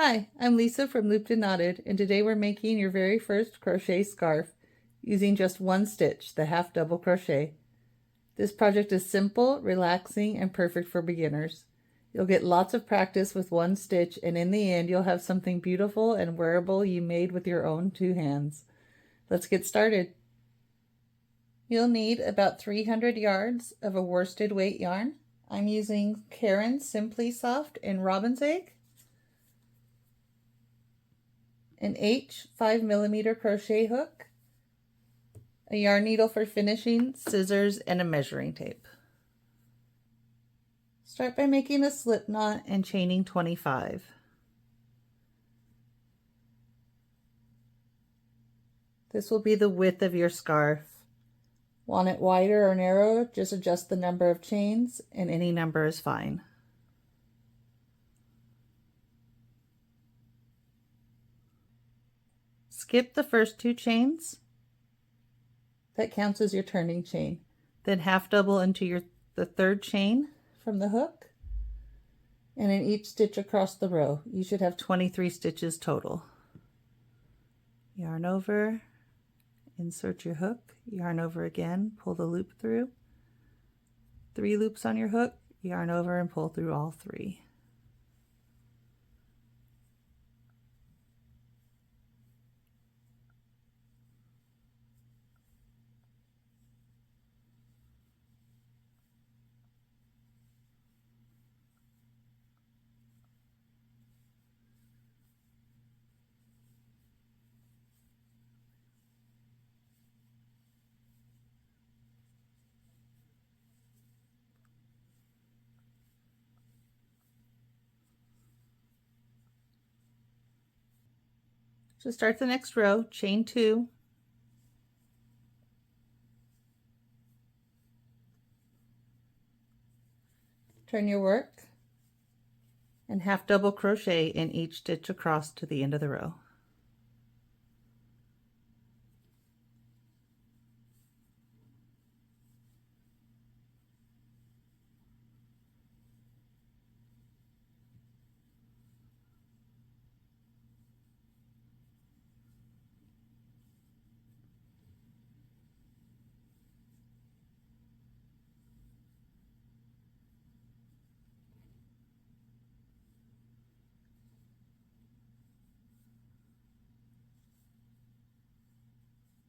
Hi, I'm Lisa from Looped and Knotted, and today we're making your very first crochet scarf using just one stitch, the half double crochet. This project is simple, relaxing, and perfect for beginners. You'll get lots of practice with one stitch, and in the end you'll have something beautiful and wearable you made with your own two hands. Let's get started. You'll need about 300 yards of a worsted weight yarn. I'm using Karen's Simply Soft in Robin's Egg, an H 5mm crochet hook, a yarn needle for finishing, scissors, and a measuring tape. Start by making a slip knot and chaining 25. This will be the width of your scarf. Want it wider or narrow, just adjust the number of chains, and any number is fine. Skip the first two chains. That counts as your turning chain. Then half double into the third chain from the hook, and in each stitch across the row. You should have 23 stitches total. Yarn over, insert your hook, yarn over again, pull the loop through. 3 loops on your hook, yarn over and pull through all 3. So start the next row, chain 2, turn your work, and half double crochet in each stitch across to the end of the row.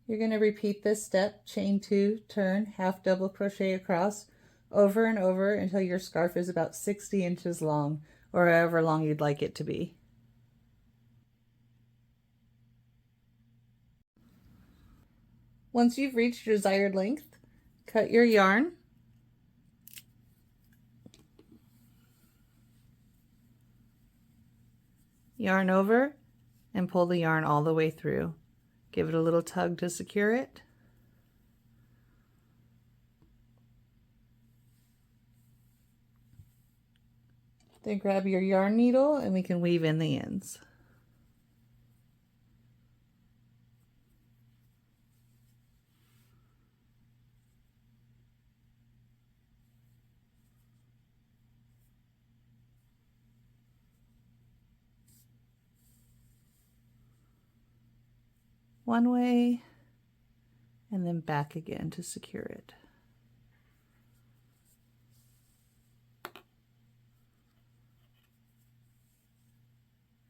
You're going to repeat this step, chain 2, turn, half double crochet across, over and over until your scarf is about 60 inches long, or however long you'd like it to be. Once you've reached your desired length, cut your yarn, yarn over, and pull the yarn all the way through. Give it a little tug to secure it. Then grab your yarn needle and we can weave in the ends. One way and then back again to secure it.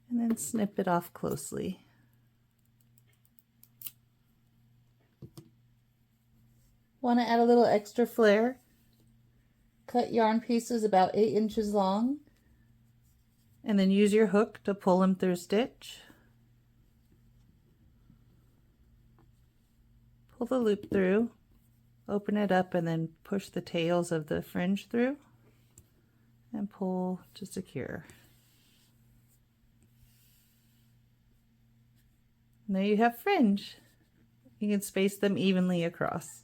And then snip it off closely. Want to add a little extra flare? Cut yarn pieces about 8 inches long and then use your hook to pull them through a stitch. Pull the loop through, open it up, and then push the tails of the fringe through and pull to secure. And there you have fringe. You can space them evenly across.